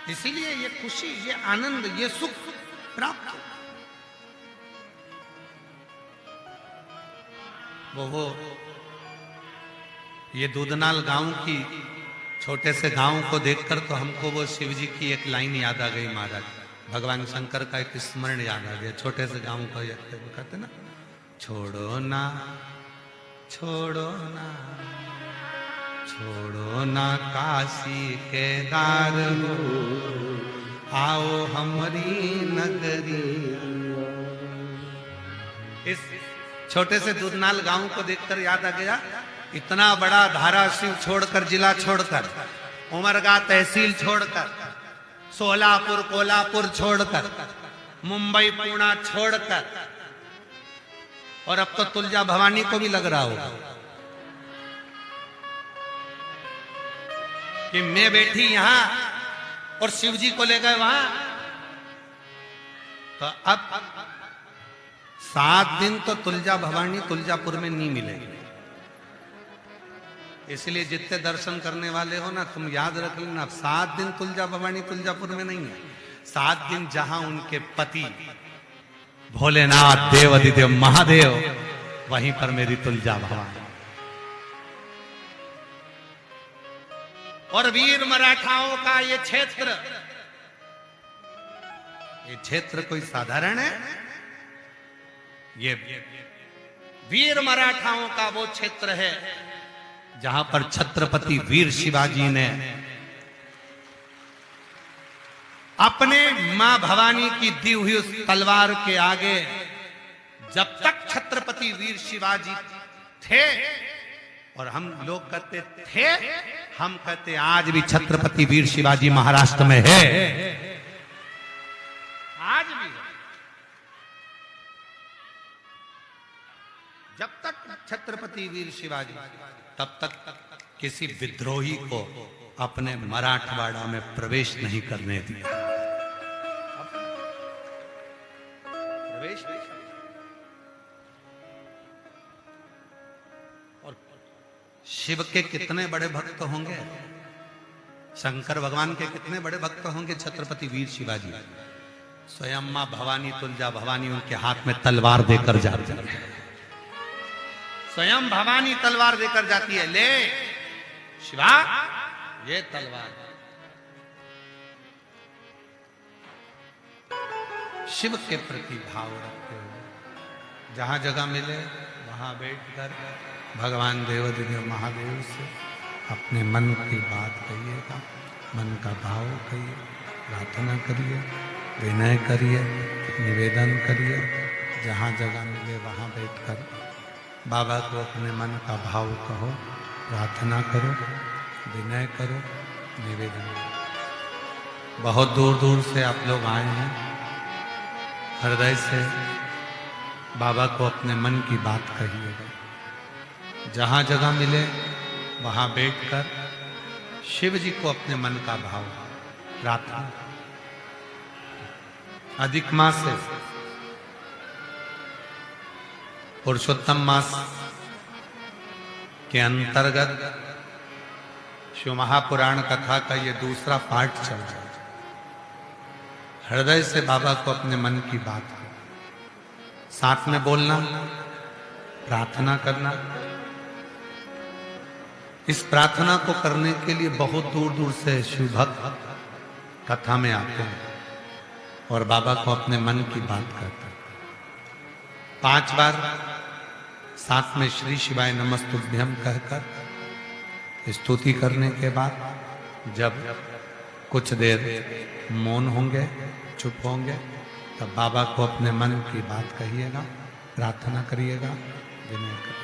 इसीलिए ये खुशी, ये आनंद, ये सुख प्राप्त वो ये दूधनाल गांव की, छोटे से गांव को देखकर तो हमको वो शिव जी की एक लाइन याद आ गई महाराज। भगवान शंकर का एक स्मरण याद आ गया। छोटे से गांव को कहते ना, छोड़ो ना छोड़ो ना छोड़ो ना काशी केदार हो, आओ हमारी नगरी। इस छोटे से दूधनाल गांव को देखकर याद आ गया, इतना बड़ा धाराशिव छोड़कर, जिला छोड़कर, उमरगा तहसील छोड़कर, सोलापुर कोल्हापुर छोड़कर, मुंबई पुणे छोड़कर, और अब तो तुलजा भवानी को भी लग रहा होगा कि मैं बैठी यहां और शिव जी को ले गए वहां। तो अब 7 दिन तो तुलजा भवानी तुलजापुर में नहीं मिलेगी। इसलिए जितने दर्शन करने वाले हो ना, तुम याद रख लेना, 7 दिन तुलजा भवानी तुलजापुर में नहीं है। 7 दिन जहां उनके पति भोलेनाथ देव अधिदेव महादेव, वहीं पर मेरी तुलजा भवानी। और वीर मराठाओं का ये क्षेत्र कोई साधारण है? ये वीर मराठाओं का वो क्षेत्र है जहां पर छत्रपति वीर शिवाजी ने अपने मां भवानी की दी हुई उस तलवार के आगे, जब तक छत्रपति वीर शिवाजी थे, और हम लोग कहते थे, हम कहते आज भी छत्रपति वीर शिवाजी महाराष्ट्र में है, आज भी है। जब तक छत्रपति वीर शिवाजी, तब तक किसी विद्रोही को अपने मराठवाड़ा में प्रवेश नहीं करने दिया। प्रवेश नहीं। और शिव के कितने बड़े भक्त होंगे, शंकर भगवान के कितने बड़े भक्त होंगे छत्रपति वीर शिवाजी। स्वयं मां भवानी तुलजा भवानी उनके हाथ में तलवार देकर जाती है। स्वयं भवानी तलवार देकर जाती है, ले शिवा ये तलवार। शिव के प्रति भाव रखते हुए जहां जगह मिले वहां बैठकर भगवान देवाधिदेव महादेव से अपने मन की बात कहिएगा, मन का भाव कहिए, प्रार्थना करिए, विनय करिए, निवेदन करिए। जहां जगह मिले वहां बैठकर बाबा को अपने मन का भाव कहो, प्रार्थना करो, विनय करो, निवेदन करो। बहुत दूर दूर से आप लोग आए हैं, हृदय से बाबा को अपने मन की बात कहिएगा। जहाँ जगह मिले वहाँ बैठकर शिव जी को अपने मन का भाव प्रार्थना। अधिक मास है, पुरुषोत्तम मास के अंतर्गत शिव महापुराण कथा का ये दूसरा पार्ट चल रहा है। हृदय से बाबा को अपने मन की बात साथ में बोलना, प्रार्थना करना। इस प्रार्थना को करने के लिए बहुत दूर दूर से शिव भक्त कथा में आते हैं और बाबा को अपने मन की बात करते हैं। 5 बार साथ में श्री शिवाय नमस्तुभ्यं कहकर स्तुति करने के बाद जब कुछ देर मौन होंगे, चुप होंगे, तब बाबा को अपने मन की बात कहिएगा, प्रार्थना करिएगा, विनय करिएगा।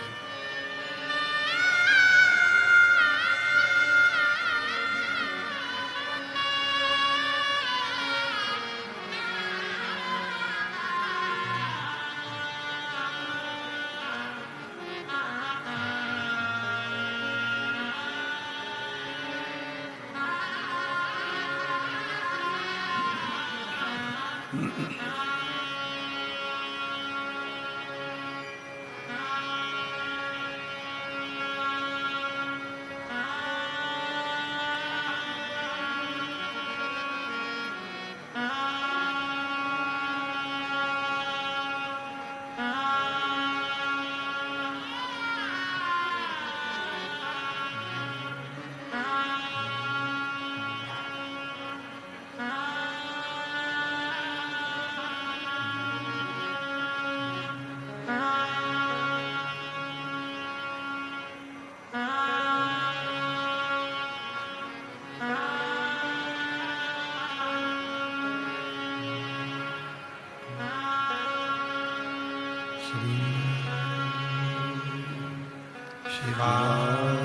शिवाय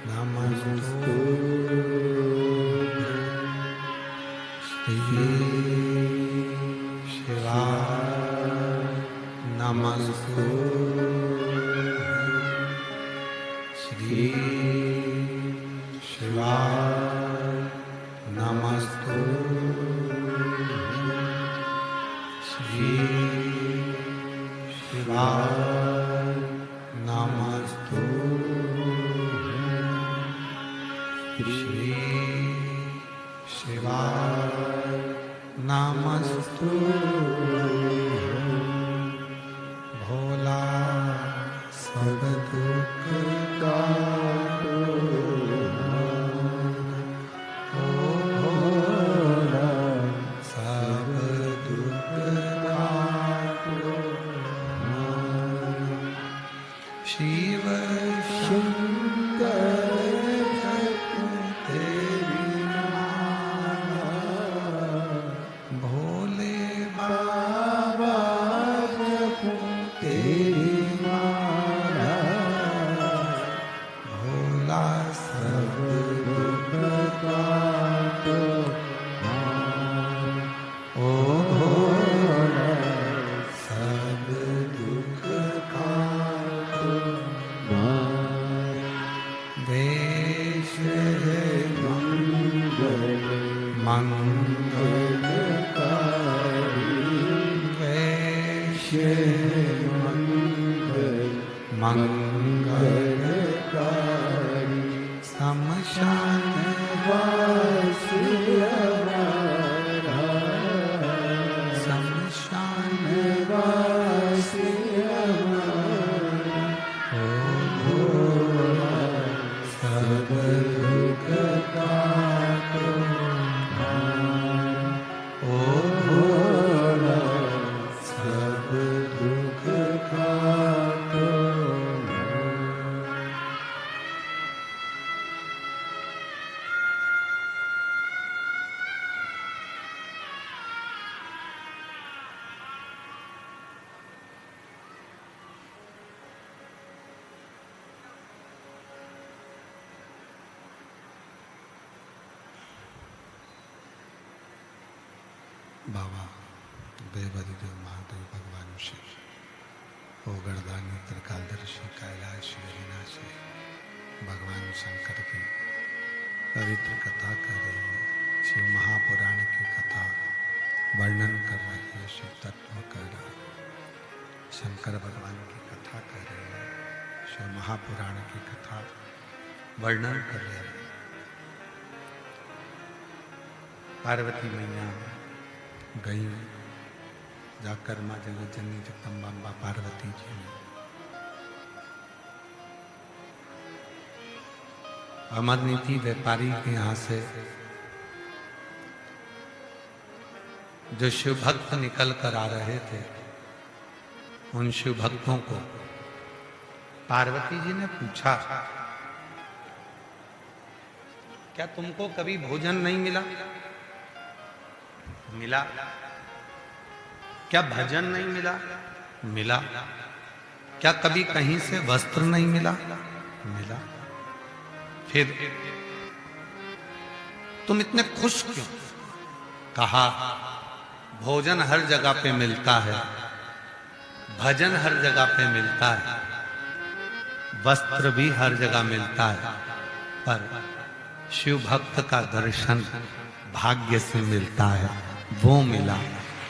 नमस्तुभ्यं श्री शिवाय नमस्तुभ्यं श्री शिवाय नमस्तुभ्यं श्री शिवाय नमस्तुभ्यं श्री शिवाय नमस्तुभ्यं भोला सब दुख काटो ओ भोला सब दुख काटो शिव शंकर तेरी माला भोले बाबा तेरी माला भोला सब दुख काटो ओ भोला सब दुख काटो देश है मंगलकारी देश है मंगलकारी शमशान वासी हमारा शमशान वासी हमारा ओ भोला सब दुख काटो ओ भोला सब दुख काटो बाबा देवादिदेव महादेव भगवान शिव ओ गणदानी त्रिकालदर्शी कैलाशी अविनाशी भगवान शंकर की पवित्र कथा कर रही है। शिव महापुराण की कथा वर्णन कर रही है। शिव तत्व कर रहा है। शंकर भगवान की कथा कर रही है। शिव महापुराण की कथा वर्णन कर रही है। पार्वती मैया गई जाकर माँ जगत जननी जगदम्बा पार्वती जी ने अमरनीति व्यापारी के यहाँ से जो शिव भक्त निकल कर आ रहे थे उन शिव भक्तों को पार्वती जी ने पूछा, क्या तुमको कभी भोजन नहीं मिला? मिला। क्या भजन नहीं मिला? मिला। क्या कभी कहीं से वस्त्र नहीं मिला? मिला। फिर तुम इतने खुश क्यों? कहा, भोजन हर जगह पे मिलता है, भजन हर जगह पे मिलता है, वस्त्र भी हर जगह मिलता है, पर शिव भक्त का दर्शन भाग्य से मिलता है, वो मिला।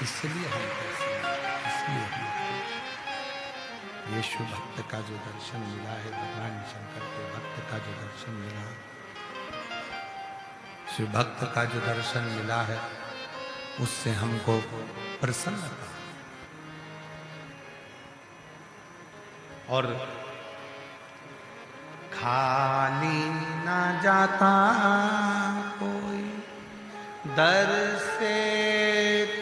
इसलिए हम ये शिव भक्त का जो दर्शन मिला है, भगवान शंकर के भक्त का जो दर्शन मिला, शिव भक्त का जो दर्शन मिला है, उससे हमको प्रसन्नता और खाली ना जाता कोई दर से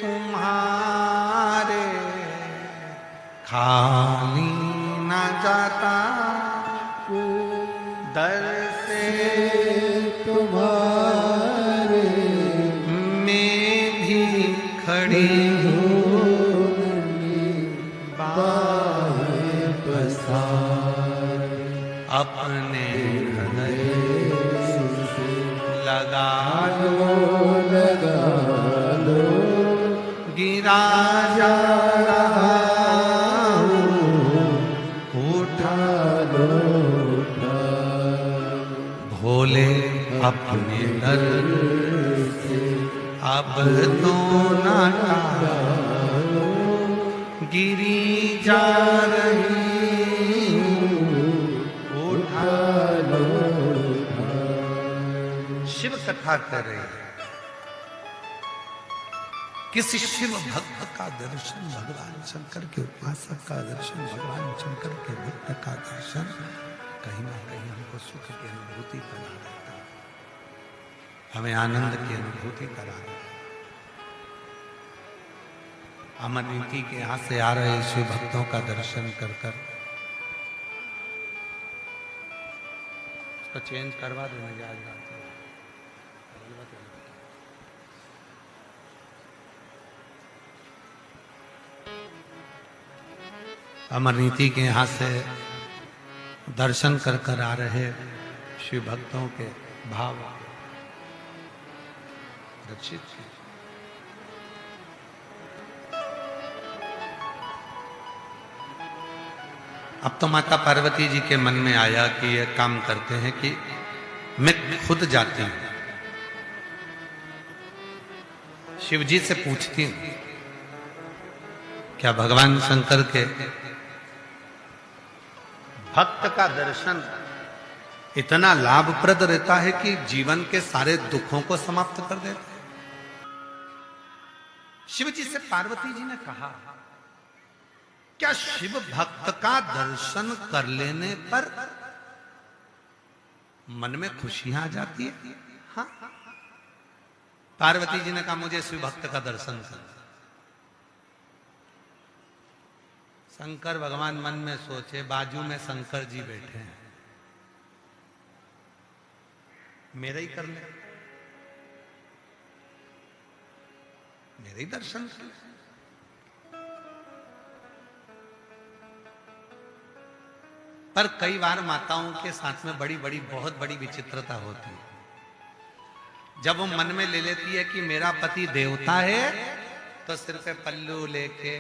तुम्हारे, खाली ना जाता दर से तुम्हारे, मैं भी खड़ी हूँ बाहें पसार। अपने हृदय लगा लो गिरा जा रहा उठा लो भोले अपने दर से अब तो ना टालो गिरी जा रही उठा लो। शिव कथा कर रहे हैं, किसी शिव भक्त का दर्शन भगवान शंकर के उपासक का दर्शन भगवान शंकर के भक्त का दर्शन कहीं ना कहीं हमको सुख की अनुभूति करा देता है, हमें आनंद की अनुभूति करा देता है। अमर नीति के यहाँ से आ रहे शिव भक्तों का दर्शन कर कर उसको चेंज करवा देना याद आते अमर नीति के यहाँ से दर्शन कर कर आ रहे शिव भक्तों के भाव रक्षित कीजिए। अब तो माता पार्वती जी के मन में आया कि ये काम करते हैं कि मैं खुद जाती हूं, शिव जी से पूछती हूं क्या भगवान शंकर के भक्त का दर्शन इतना लाभप्रद रहता है कि जीवन के सारे दुखों को समाप्त कर देता है। शिव जी से पार्वती जी ने कहा क्या शिव भक्त का दर्शन कर लेने पर मन में खुशियां आ जाती है? हाँ। पार्वती जी ने कहा मुझे शिव भक्त का दर्शन कर। शंकर भगवान मन में सोचे बाजू में शंकर जी बैठे हैं, मेरा ही कर ले, मेरे ही दर्शन कर ले। पर कई बार माताओं के साथ में बड़ी बड़ी बहुत बड़ी विचित्रता होती है। जब वो मन में ले लेती है कि मेरा पति देवता है तो सिर पे पल्लू लेके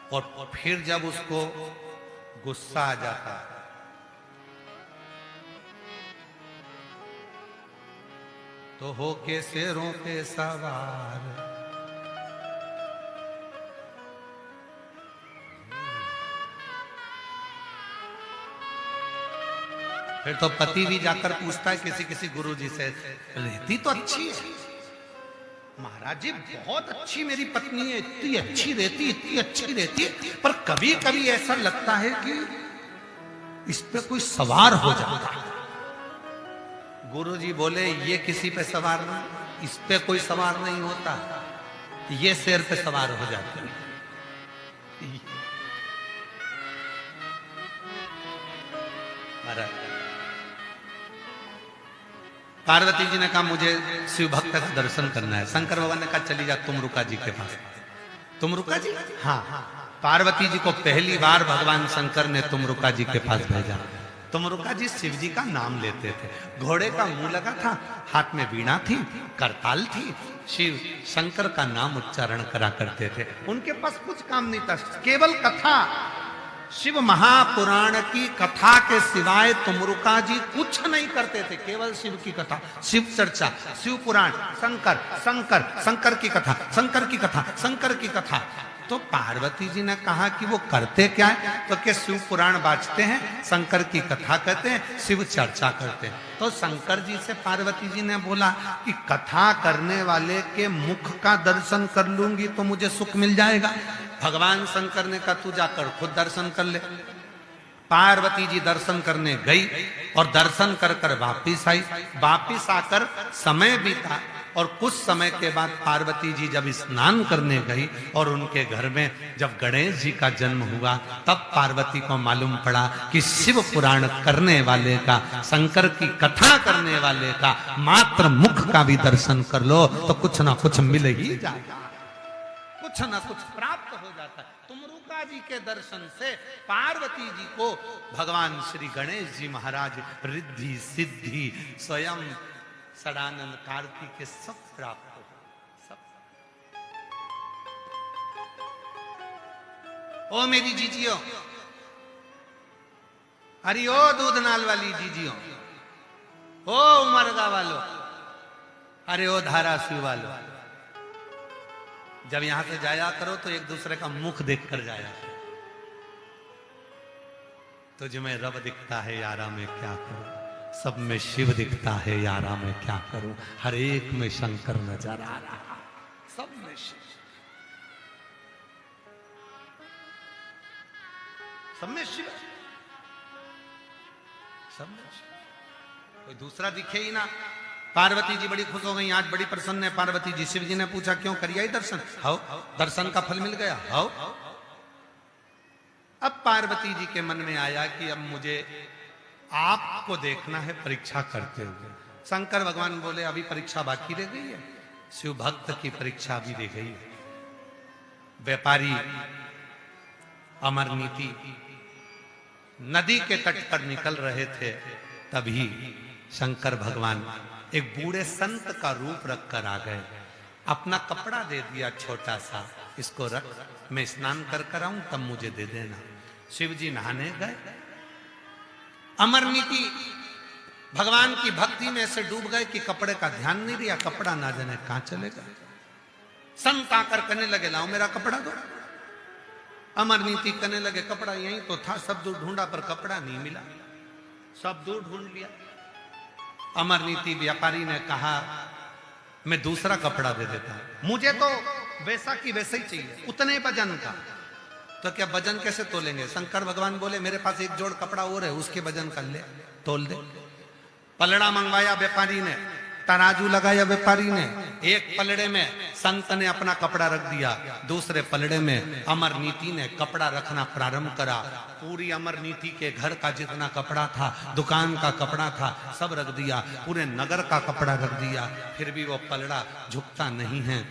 और फिर जब उसको गुस्सा आ जाता है तो होके शेरों पे सवार फिर तो पति भी जाकर पूछता है किसी किसी गुरुजी से, रहती तो अच्छी है महाराज जी, बहुत अच्छी मेरी पत्नी है, इतनी अच्छी रहती है, पर कभी कभी ऐसा लगता है कि इस पे कोई सवार हो जाता है। गुरुजी बोले ये किसी पे सवार नहीं, इस पे कोई सवार नहीं होता, ये शेर पे सवार हो जाते हैं। पार्वती जी ने कहा मुझे शिव भक्त का दर्शन करना है। शंकर भगवान ने कहा चली जा तुमरुका जी के पास। तुमरुका जी? हाँ। पार्वती जी को पहली बार भगवान शंकर ने तुमरुका जी के पास भेजा। तुमरुका जी शिव जी का नाम लेते थे, घोड़े का मुंह लगा था, हाथ में वीणा थी, करताल थी, शिव शंकर का नाम उच्चारण करा करते थे। उनके पास कुछ काम नहीं था, केवल कथा, शिव महापुराण की कथा के सिवाय तुमरुका जी कुछ नहीं करते थे, केवल शिव की कथा, शिव चर्चा, शिव पुराण, शंकर शंकर शंकर की कथा, शंकर की कथा, शंकर की कथा। तो पार्वती जी ने कहा कि वो करते क्या है, तो क्या शिव पुराण बाजते हैं, शंकर की कथा कहते हैं, शिव चर्चा करते हैं। तो शंकर जी से पार्वती जी ने बोला कि कथा करने वाले के मुख का दर्शन कर लूंगी तो मुझे सुख मिल जाएगा। भगवान शंकर ने कहा तू जाकर खुद दर्शन कर ले। पार्वती जी दर्शन करने गई और दर्शन कर कर वापिस आई। वापिस आकर समय बीता और कुछ समय के बाद पार्वती जी जब स्नान करने गई और उनके घर में जब गणेश जी का जन्म हुआ, तब पार्वती को मालूम पड़ा कि शिव पुराण करने वाले का, शंकर की कथा करने वाले का मात्र मुख का भी दर्शन कर लो तो कुछ ना कुछ मिल ही जाएगा, कुछ न कुछ प्राप्त हो जाता है। तुमरुका जी के दर्शन से पार्वती जी को भगवान श्री गणेश जी महाराज रिद्धि सिद्धि स्वयं सदानंद कार्तिक के सब प्राप्त हो, सब। ओ मेरी जीजियो, अरे ओ दूधनाल वाली जीजियो, ओ उमरगा वालों, अरे ओ धाराशिव वालों, जब यहां से जाया करो तो एक दूसरे का मुख देखकर जाया करो। तुझ में रब दिखता है यारा मैं क्या करूं, सब में शिव दिखता है यारा मैं क्या करूं, हर एक में शंकर नजर आ रहा, सब में शिव, सब में शिव, सब में शिव, कोई दूसरा दिखे ही ना। पार्वती जी बड़ी खुश हो गई, आज बड़ी प्रसन्न है पार्वती जी। शिव जी ने पूछा क्यों, करिए दर्शन? हाउ, दर्शन का फल मिल गया। हाउ, अब पार्वती जी के मन में आया कि अब मुझे आपको देखना है परीक्षा करते हुए। शंकर भगवान बोले अभी परीक्षा बाकी रह गई है, शिव भक्त की परीक्षा भी रह गई है। व्यापारी अमरनीति नदी के तट पर निकल रहे थे, तभी शंकर भगवान एक बूढ़े संत का रूप रखकर आ गए। अपना कपड़ा दे दिया छोटा सा, इसको रख, मैं स्नान कर आऊं तब मुझे दे देना। शिव जी नहाने गए। अमरनीति भगवान की भक्ति में ऐसे डूब गए कि कपड़े का ध्यान नहीं दिया, कपड़ा ना जाने कहां चले गए। संत आकर कहने लगे लाओ मेरा कपड़ा दो। अमरनीति कहने लगे कपड़ा यहीं तो था, सब दूर ढूंढा पर कपड़ा नहीं मिला, सब दूर ढूंढ लिया। अमरनीति व्यापारी ने कहा मैं दूसरा कपड़ा दे देता हूं, मुझे तो वैसा की वैसा ही चाहिए, उतने वजन का। तो क्या वजन कैसे तोलेंगे? शंकर भगवान बोले मेरे पास एक जोड़ कपड़ा और है, उसके वजन कर ले, तोल दे। पलड़ा मंगवाया व्यापारी ने, तराजू लगाया व्यापारी ने, एक पलड़े में संत ने अपना कपड़ा रख दिया, दूसरे पलड़े में अमरनीति ने कपड़ा रखना प्रारंभ करा। पूरी अमरनीति के घर का जितना कपड़ा था, दुकान का कपड़ा था, सब रख दिया, पूरे नगर का कपड़ा रख दिया, फिर भी वो पलड़ा झुकता नहीं है।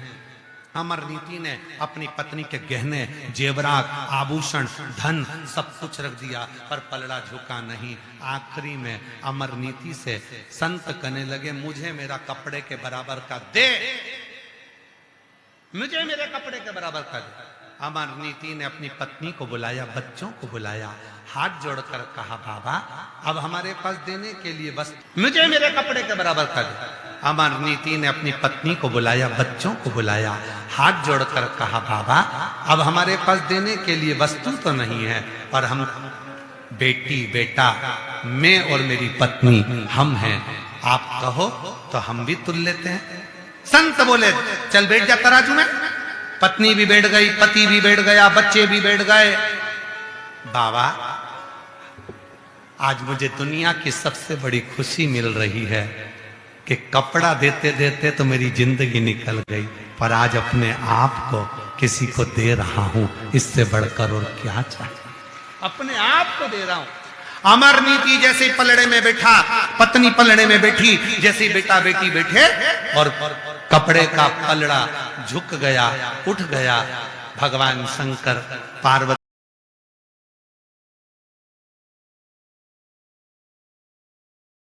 अमरनीति ने अपनी पत्नी के गहने, जेवरात, आभूषण, धन सब कुछ रख दिया, पर पलड़ा झुका नहीं। आखिरी में अमरनीति से संत कहने लगे मुझे मेरा कपड़े के बराबर का दे, मुझे मेरे कपड़े के बराबर का दे। अमरनीति ने अपनी पत्नी को बुलाया, बच्चों को बुलाया, हाथ जोड़कर कहा बाबा अब हमारे पास देने के लिए बस मुझे मेरे कपड़े के बराबर का दे। अमरनीति ने अपनी पत्नी को बुलाया, बच्चों को बुलाया, हाथ जोड़कर कहा बाबा अब हमारे पास देने के लिए वस्तु तो नहीं है, पर हम बेटी बेटा, मैं और मेरी पत्नी हम हैं, आप कहो तो हम भी तुल लेते हैं। संत बोले चल बैठ जा तराजू में। पत्नी भी बैठ गई, पति भी बैठ गया, बच्चे भी बैठ गए। बाबा आज मुझे दुनिया की सबसे बड़ी खुशी मिल रही है कि कपड़ा देते देते तो मेरी जिंदगी निकल गई, पर आज अपने आप को किसी को दे रहा हूं, इससे बढ़कर और क्या चाहिए। अपने आप को दे रहा हूं। अमरनीति जैसे पलड़े में बैठा, पत्नी पलड़े में बैठी, जैसे बेटा बेटी बैठे और कपड़े का पलड़ा झुक गया, उठ गया। भगवान शंकर पार्वती